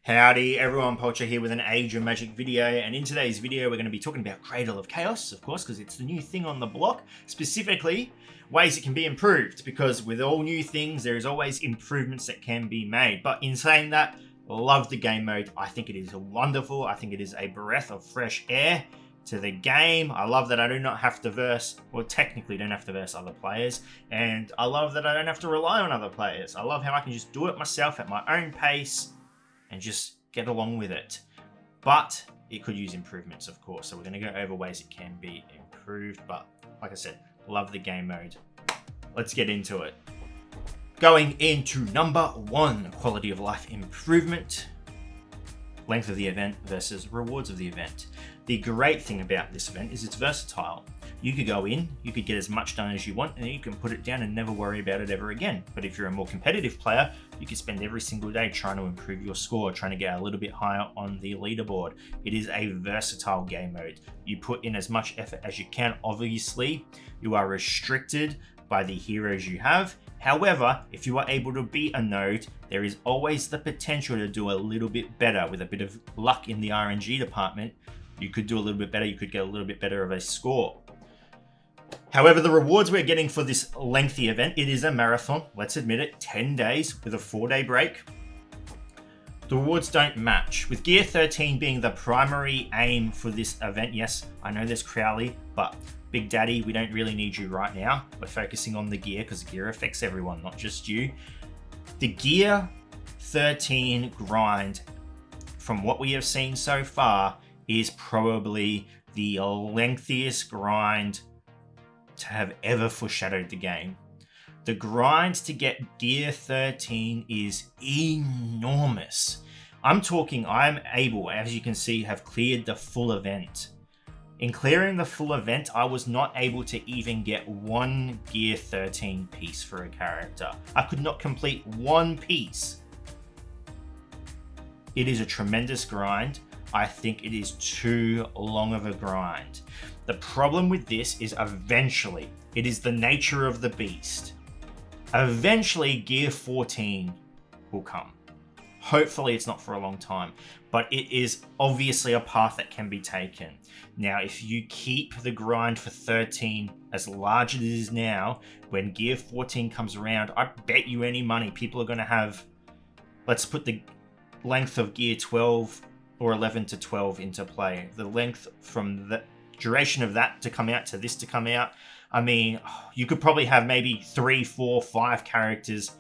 Howdy everyone, Poacher here with an Age of Magic video, and in today's video we're going to be talking about Cradle of Chaos, of course, because it's the new thing on the block, specifically ways it can be improved, because with all new things there is always improvements that can be made. But in saying that, love the game mode. I think it is wonderful. I think it is a breath of fresh air to the game. I love that I do not have to verse, well, technically don't have to verse other players, and I love that I don't have to rely on other players. I love how I can just do it myself at my own pace and just get along with it. But it could use improvements, of course, so we're going to go over ways it can be improved. But like I said, love the game mode. Let's get into it. Going into number one, quality of life improvement. Length of the event versus rewards of the event. The great thing about this event is it's versatile. You could go in, you could get as much done as you want, and then you can put it down and never worry about it ever again. But if you're a more competitive player, you can spend every single day trying to improve your score, trying to get a little bit higher on the leaderboard. It is a versatile game mode. You put in as much effort as you can. Obviously, you are restricted by the heroes you have. However, if you are able to beat a node, there is always the potential to do a little bit better. With a bit of luck in the RNG department, you could do a little bit better, you could get a little bit better of a score. However, the rewards we're getting for this lengthy event, it is a marathon, let's admit it, 10 days with a 4-day break. The rewards don't match. With Gear 13 being the primary aim for this event, yes, I know there's Crowley, but Big Daddy, we don't really need you right now. We're focusing on the gear because gear affects everyone, not just you. The Gear 13 grind, from what we have seen so far, is probably the lengthiest grind to have ever foreshadowed the game. The grind to get Gear 13 is enormous. I'm able, as you can see, have cleared the full event. In clearing the full event, I was not able to even get one Gear 13 piece for a character. I could not complete one piece. It is a tremendous grind. I think it is too long of a grind. The problem with this is eventually, it is the nature of the beast. Eventually, Gear 14 will come. Hopefully it's not for a long time, but it is obviously a path that can be taken. Now, if you keep the grind for 13 as large as it is now, when Gear 14 comes around, I bet you any money people are going to have, let's put the length of Gear 12 or 11 to 12 into play. The length from the duration of that to come out to this to come out. I mean, you could probably have maybe 3, 4, 5 characters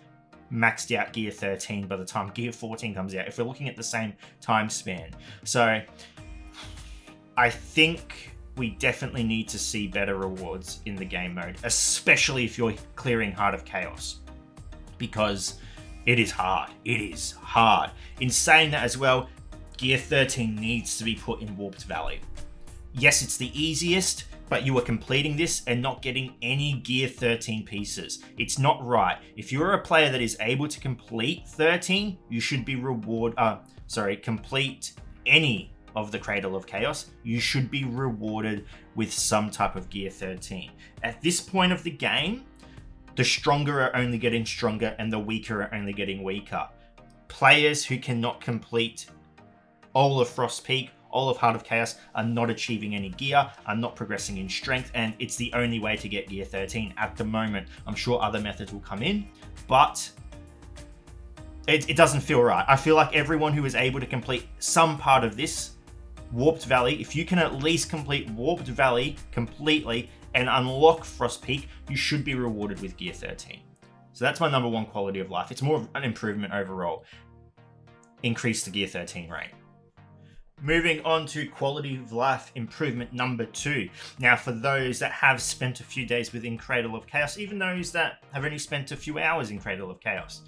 maxed out Gear 13 by the time Gear 14 comes out, if we're looking at the same time span. So I think we definitely need to see better rewards in the game mode, especially if you're clearing Heart of Chaos, because it is hard. It is hard. In saying that as well, Gear 13 needs to be put in Warped Valley. Yes, it's the easiest, but you are completing this and not getting any Gear 13 pieces. It's not right. If you're a player that is able to complete 13, you should be complete any of the Cradle of Chaos, you should be rewarded with some type of Gear 13. At this point of the game, the stronger are only getting stronger and the weaker are only getting weaker. Players who cannot complete all of Frost Peak, all of Heart of Chaos, are not achieving any gear, are not progressing in strength, and it's the only way to get Gear 13 at the moment. I'm sure other methods will come in, but it doesn't feel right. I feel like everyone who is able to complete some part of this, Warped Valley, if you can at least complete Warped Valley completely and unlock Frost Peak, you should be rewarded with Gear 13. So that's my number one quality of life. It's more of an improvement overall. Increase the Gear 13 rate. Moving on to quality of life improvement number 2. Now, for those that have spent a few days within Cradle of Chaos, even those that have only spent a few hours in Cradle of Chaos,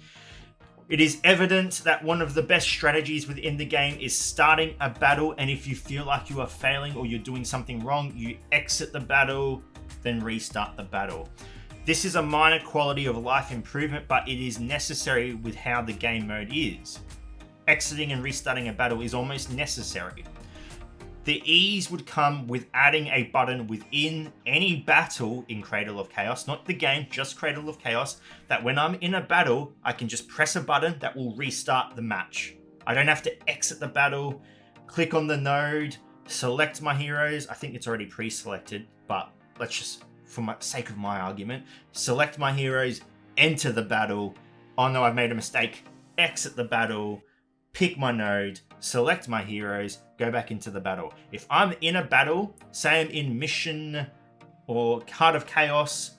it is evident that one of the best strategies within the game is starting a battle, and if you feel like you are failing or you're doing something wrong, you exit the battle, then restart the battle. This is a minor quality of life improvement, but it is necessary with how the game mode is. Exiting and restarting a battle is almost necessary. The ease would come with adding a button within any battle in Cradle of Chaos, not the game, just Cradle of Chaos, that when I'm in a battle, I can just press a button that will restart the match. I don't have to exit the battle, click on the node, select my heroes. I think it's already pre-selected, but let's just, for the sake of my argument, select my heroes, enter the battle. Oh no, I've made a mistake. Exit the battle, pick my node, select my heroes, go back into the battle. If I'm in a battle, say I'm in mission or Heart of Chaos,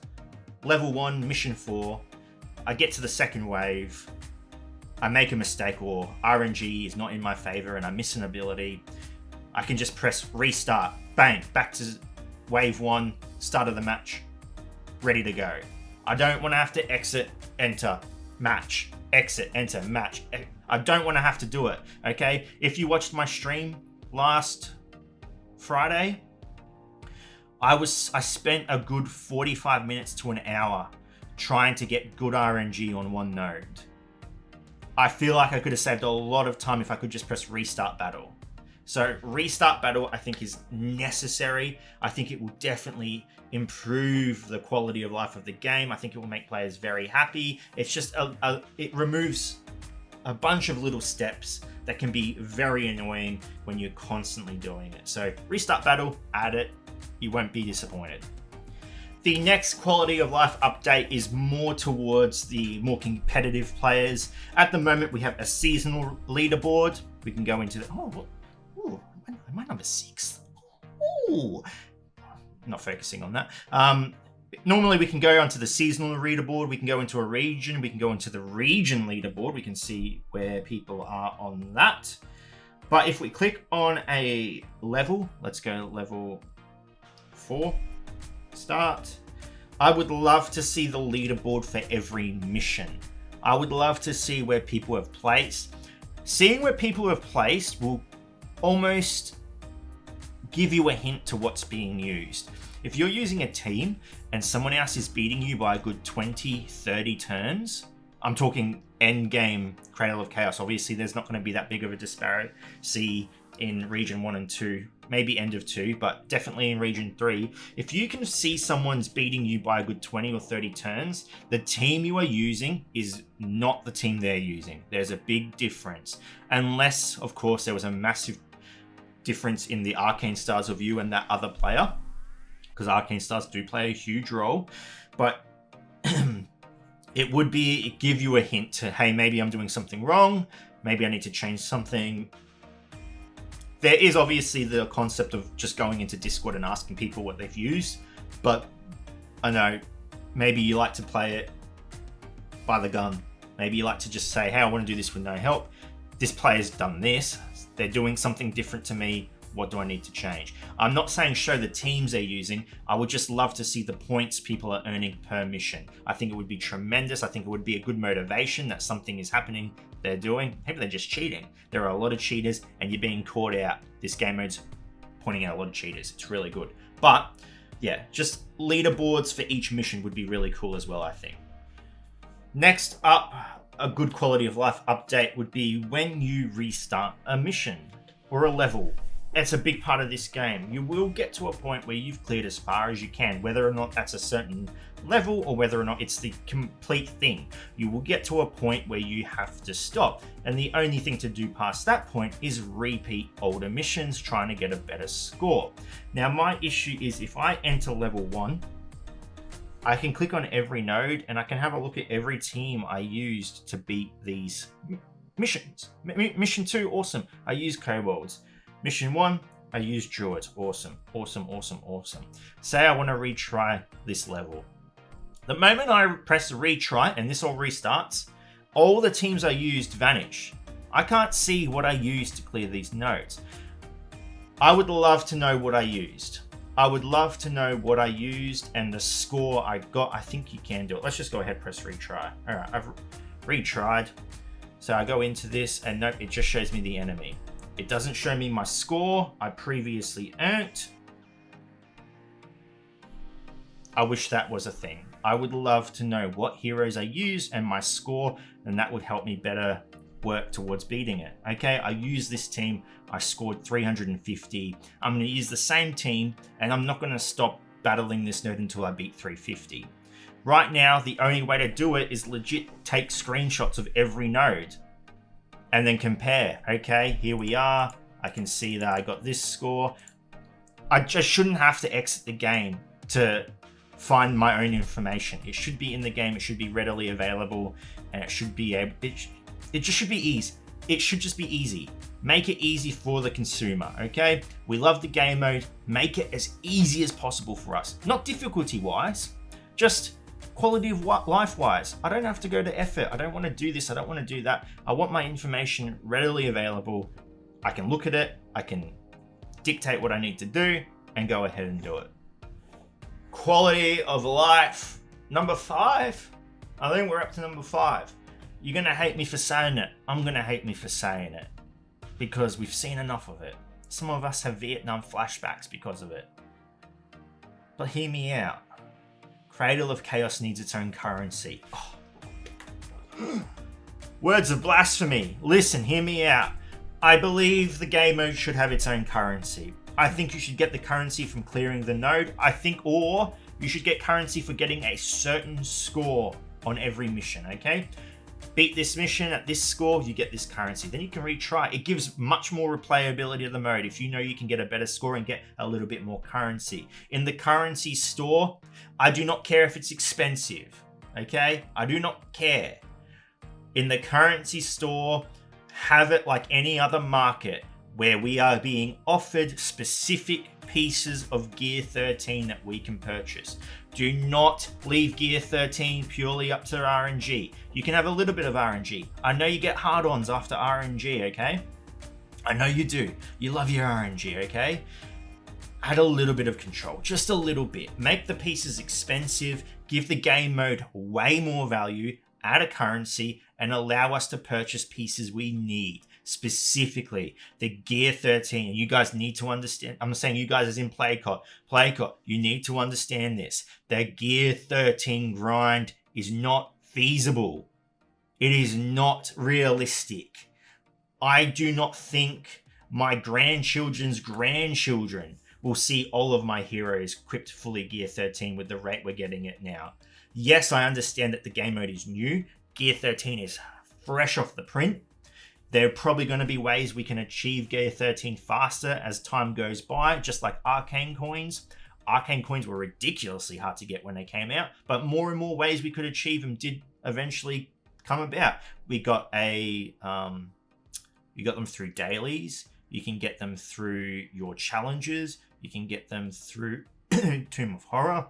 level 1, mission 4, I get to the second wave, I make a mistake or RNG is not in my favor and I miss an ability, I can just press restart, bang, back to wave 1, start of the match, ready to go. I don't want to have to exit, enter, match, exit, enter, match. I don't want to have to do it, okay? If you watched my stream last Friday, I spent a good 45 minutes to an hour trying to get good RNG on one node. I feel like I could have saved a lot of time if I could just press restart battle. So restart battle, I think, is necessary. I think it will definitely improve the quality of life of the game. I think it will make players very happy. It's just it removes a bunch of little steps that can be very annoying when you're constantly doing it. So restart battle, add it. You won't be disappointed. The next quality of life update is more towards the more competitive players. At the moment, we have a seasonal leaderboard. We can go into the... Ooh, am I number 6? Ooh, not focusing on that. Normally, we can go onto the seasonal leaderboard. We can go into a region. We can go into the region leaderboard. We can see where people are on that. But if we click on a level, let's go level 4, start. I would love to see the leaderboard for every mission. I would love to see where people have placed. Seeing where people have placed will almost give you a hint to what's being used. If you're using a team and someone else is beating you by a good 20, 30 turns, I'm talking end game Cradle of Chaos. Obviously, there's not going to be that big of a disparity in region 1 and 2, maybe end of 2, but definitely in region 3. If you can see someone's beating you by a good 20 or 30 turns, the team you are using is not the team they're using. There's a big difference. Unless, of course, there was a massive difference in the arcane stars of you and that other player, because arcane stars do play a huge role, but it would give you a hint to, hey, maybe I'm doing something wrong, maybe I need to change something. There is obviously the concept of just going into Discord and asking people what they've used, but I know maybe you like to play it by the gun. Maybe you like to just say, hey, I want to do this with no help. This player's done this. They're doing something different to me. What do I need to change? I'm not saying show the teams they're using. I would just love to see the points people are earning per mission. I think it would be tremendous. I think it would be a good motivation that something is happening they're doing. Maybe they're just cheating. There are a lot of cheaters and you're being caught out. This game mode's pointing out a lot of cheaters. It's really good. But yeah, just leaderboards for each mission would be really cool as well, I think. Next up, a good quality of life update would be when you restart a mission or a level. It's a big part of this game. You will get to a point where you've cleared as far as you can, whether or not that's a certain level or whether or not it's the complete thing. You will get to a point where you have to stop. And the only thing to do past that point is repeat older missions, trying to get a better score. Now, my issue is if I enter level 1, I can click on every node and I can have a look at every team I used to beat these missions. Mission 2, awesome. I used kobolds. Mission 1, I used druids. Awesome, awesome, awesome, awesome. Say I want to retry this level. The moment I press retry and this all restarts, all the teams I used vanish. I can't see what I used to clear these nodes. I would love to know what I used. I would love to know what I used and the score I got. I think you can do it. Let's just go ahead, press retry. All right, I've retried. So I go into this and nope, it just shows me the enemy. It doesn't show me my score I previously earned. I wish that was a thing. I would love to know what heroes I use and my score, and that would help me better work towards beating it. Okay, I use this team. I scored 350. I'm going to use the same team, and I'm not going to stop battling this node until I beat 350. Right now, the only way to do it is legit take screenshots of every node. and then compare. Okay, here we are. I can see that I got this score. I just shouldn't have to exit the game to find my own information. It should be in the game. It should be readily available, and it should be able. It just should be easy. It should just be easy. Make it easy for the consumer. Okay, we love the game mode. Make it as easy as possible for us. Not difficulty wise, just quality of life wise. I don't have to go to effort. I don't want to do this. I don't want to do that. I want my information readily available. I can look at it. I can dictate what I need to do and go ahead and do it. Quality of life. Number 5. I think we're up to number 5. You're going to hate me for saying it. I'm going to hate me for saying it because we've seen enough of it. Some of us have Vietnam flashbacks because of it. But hear me out. Cradle of Chaos needs its own currency. Oh. Words of blasphemy. Listen, hear me out. I believe the game mode should have its own currency. I think you should get the currency from clearing the node. Or you should get currency for getting a certain score on every mission, okay? Beat this mission at this score, you get this currency. Then you can retry. It gives much more replayability of the mode if you know you can get a better score and get a little bit more currency. In the currency store, I do not care if it's expensive, okay? I do not care. In the currency store, have it like any other market where we are being offered specific pieces of Gear 13 that we can purchase. Do not leave Gear 13 purely up to RNG. You can have a little bit of RNG. I know you get hard-ons after RNG, okay? I know you do. You love your RNG, okay? Add a little bit of control, just a little bit. Make the pieces expensive, give the game mode way more value, add a currency, and allow us to purchase pieces we need. Specifically, the Gear 13. You guys need to understand. I'm saying you guys as in Playcott. Playcott, you need to understand this. The Gear 13 grind is not feasible. It is not realistic. I do not think my grandchildren's grandchildren will see all of my heroes equipped fully Gear 13 with the rate we're getting it now. Yes, I understand that the game mode is new. Gear 13 is fresh off the print. There are probably going to be ways we can achieve Gear 13 faster as time goes by, just like arcane coins. Arcane coins were ridiculously hard to get when they came out, but more and more ways we could achieve them did eventually come about. We got you got them through dailies. You can get them through your challenges. You can get them through Tomb of Horror.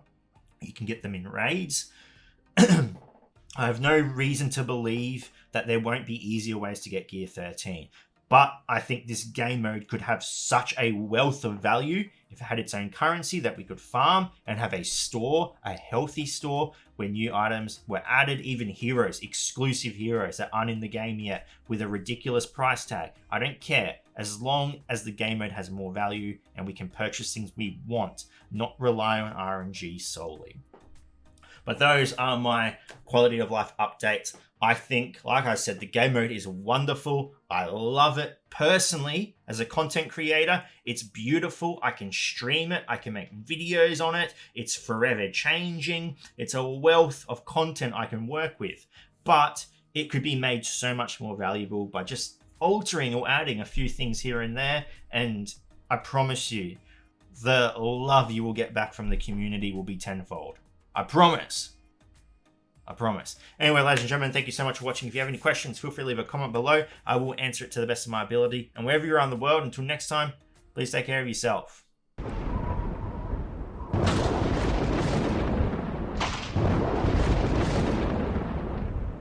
You can get them in raids. I have no reason to believe that there won't be easier ways to get Gear 13. But I think this game mode could have such a wealth of value if it had its own currency that we could farm and have a store, a healthy store, where new items were added, even heroes, exclusive heroes that aren't in the game yet with a ridiculous price tag. I don't care, as long as the game mode has more value and we can purchase things we want, not rely on RNG solely. But those are my quality of life updates. I think, like I said, the game mode is wonderful. I love it personally as a content creator. It's beautiful. I can stream it. I can make videos on it. It's forever changing. It's a wealth of content I can work with. But it could be made so much more valuable by just altering or adding a few things here and there. And I promise you, the love you will get back from the community will be tenfold. I promise. I promise. Anyway, ladies and gentlemen, thank you so much for watching. If you have any questions, feel free to leave a comment below. I will answer it to the best of my ability. And wherever you're around the world, until next time, please take care of yourself.